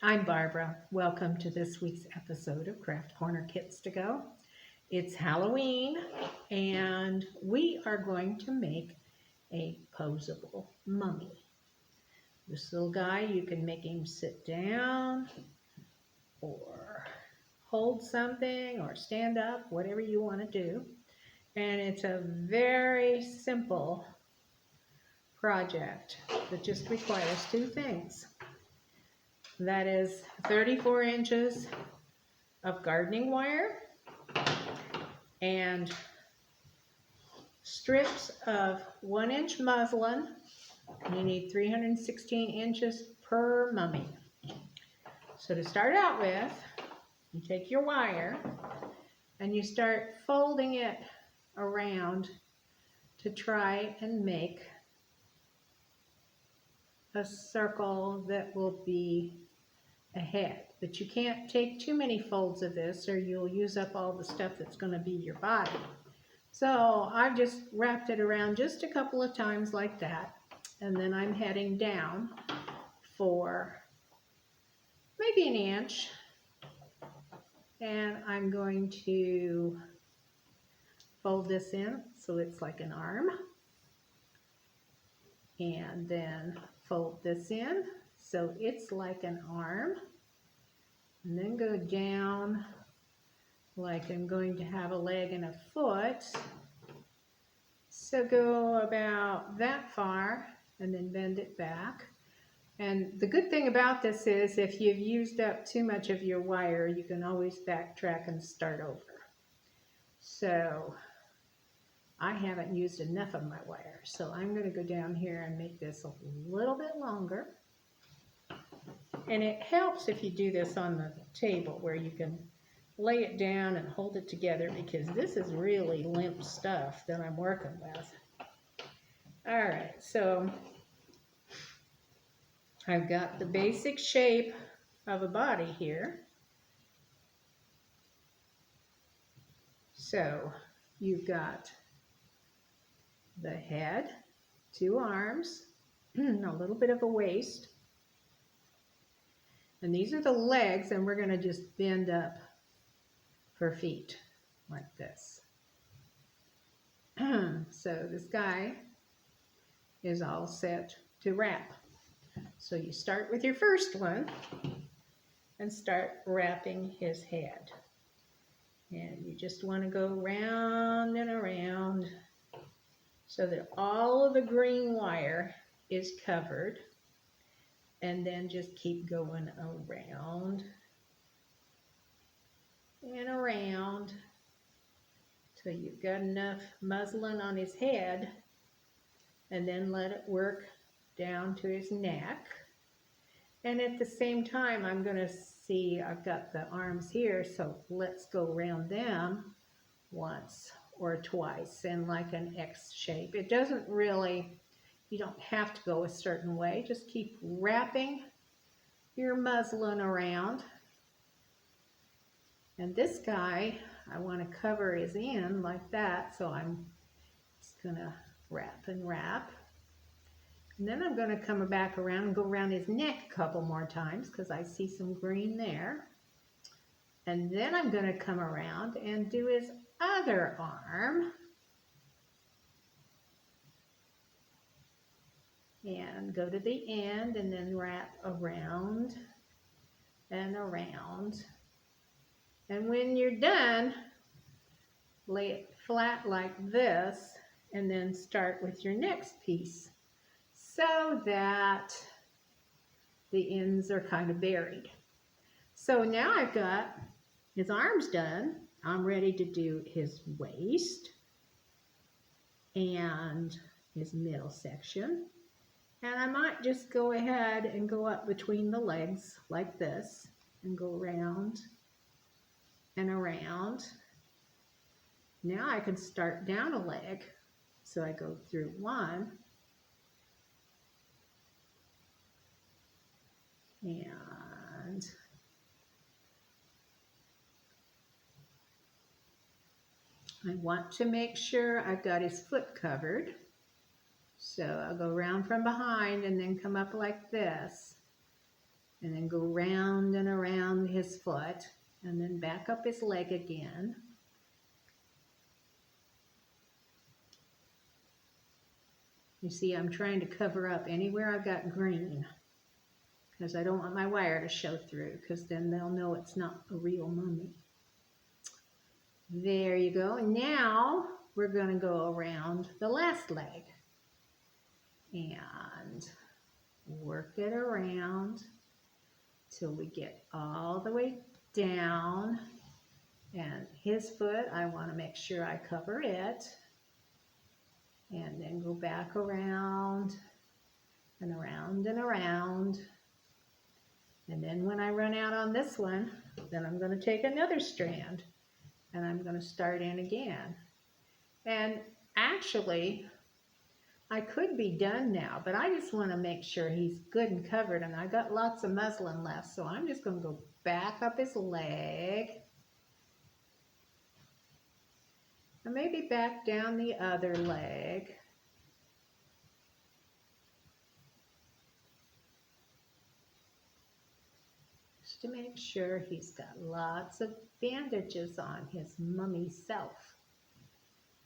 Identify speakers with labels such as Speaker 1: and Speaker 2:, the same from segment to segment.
Speaker 1: I'm Barbara. Welcome to this week's episode of Craft Corner Kits to Go. It's Halloween, and we are going to make a posable mummy. This little guy, you can make him sit down or hold something or stand up, whatever you want to do. And it's a very simple project that just requires two things. That is 34 inches of gardening wire and strips of 1-inch muslin. You need 316 inches per mummy. So to start out with, you take your wire and you start folding it around to try and make a circle that will be a head. But you can't take too many folds of this or you'll use up all the stuff that's going to be your body. So I've just wrapped it around just a couple of times like that. And then I'm heading down for maybe an inch. And I'm going to fold this in so it's like an arm. And then fold this in so it's like an arm. And then go down like I'm going to have a leg and a foot. So go about that far and then bend it back. And the good thing about this is if you've used up too much of your wire, you can always backtrack and start over. So I haven't used enough of my wire, so I'm going to go down here and make this a little bit longer. And it helps if you do this on the table where you can lay it down and hold it together, because this is really limp stuff that I'm working with. All right, so I've got the basic shape of a body here. So you've got the head, 2 arms, a little bit of a waist. And these are the legs, and we're going to just bend up for feet like this. So this guy is all set to wrap. So you start with your first one and start wrapping his head. And you just want to go round and around so that all of the green wire is covered. And then just keep going around and around till you've got enough muslin on his head, and then let it work down to his neck. And at the same time, I'm going to see, I've got the arms here, so let's go around them once or twice in like an X shape. It doesn't really, you don't have to go a certain way. Just keep wrapping your muslin around. And this guy, I want to cover his end like that, so I'm just going to wrap and wrap. And then I'm going to come back around and go around his neck a couple more times because I see some green there. And then I'm going to come around and do his other arm. And go to the end and then wrap around and around. And when you're done, lay it flat like this and then start with your next piece so that the ends are kind of buried. So now I've got his arms done. I'm ready to do his waist and his middle section. And I might just go ahead and go up between the legs like this and go around and around. Now I can start down a leg. So I go through one and I want to make sure I've got his foot covered. So I'll go around from behind and then come up like this. and then go round and around his foot, and then back up his leg again. You see, I'm trying to cover up anywhere I've got green, because I don't want my wire to show through, because then they'll know it's not a real mummy. There you go. Now we're going to go around the last leg and work it around till we get all the way down. And his foot, I want to make sure I cover it. And then go back around and around and around. And then when I run out on this one, then I'm going to take another strand and I'm going to start in again. And actually, I could be done now, but I just want to make sure he's good and covered, and I got lots of muslin left, so I'm just going to go back up his leg and maybe back down the other leg. Just to make sure he's got lots of bandages on his mummy self.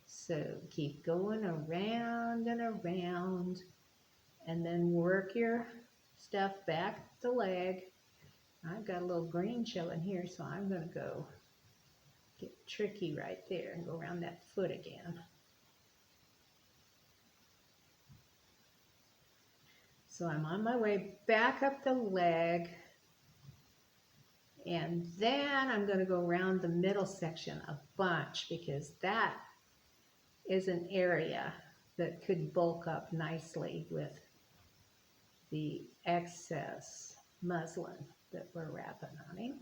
Speaker 1: So keep going around and around, and then work your stuff back the leg. I've got a little green showing here, so I'm going to go get tricky right there and go around that foot again. So I'm on my way back up the leg, and then I'm going to go around the middle section a bunch, because that is an area that could bulk up nicely with the excess muslin that we're wrapping on him.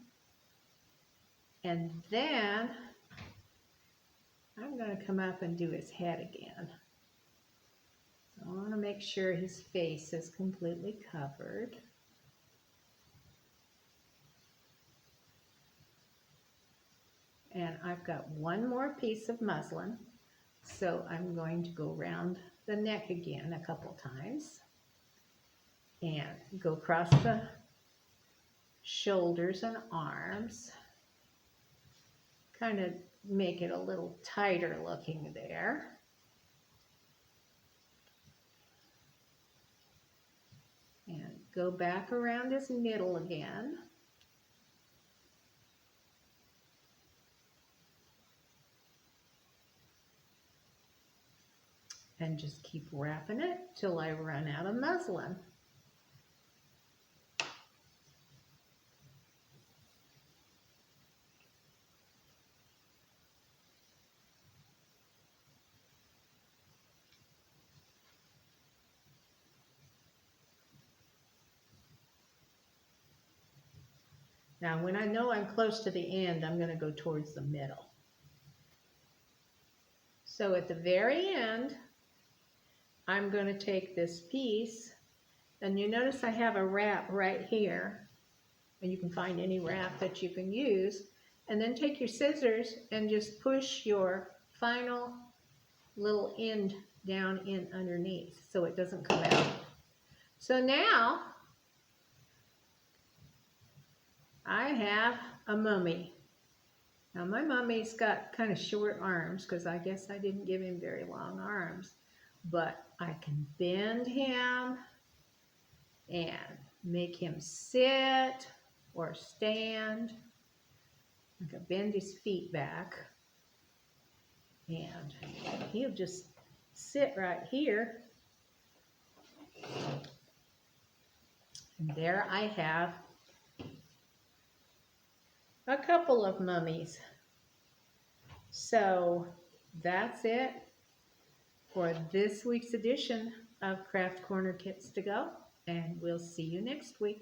Speaker 1: And then I'm going to come up and do his head again. So I want to make sure his face is completely covered. And I've got one more piece of muslin, so I'm going to go around the neck again a couple times and go across the shoulders and arms, kind of make it a little tighter looking there. And go back around his middle again. And just keep wrapping it till I run out of muslin. Now, when I know I'm close to the end, I'm going to go towards the middle. So at the very end, I'm going to take this piece, and you notice I have a wrap right here, and you can find any wrap that you can use, and then take your scissors and just push your final little end down in underneath so it doesn't come out. So now I have a mummy. Now my mummy's got kind of short arms, because I guess I didn't give him very long arms, but I can bend him and make him sit or stand. I can bend his feet back, and he'll just sit right here. And there I have a couple of mummies. So that's it for this week's edition of Craft Corner Kits to Go, and we'll see you next week.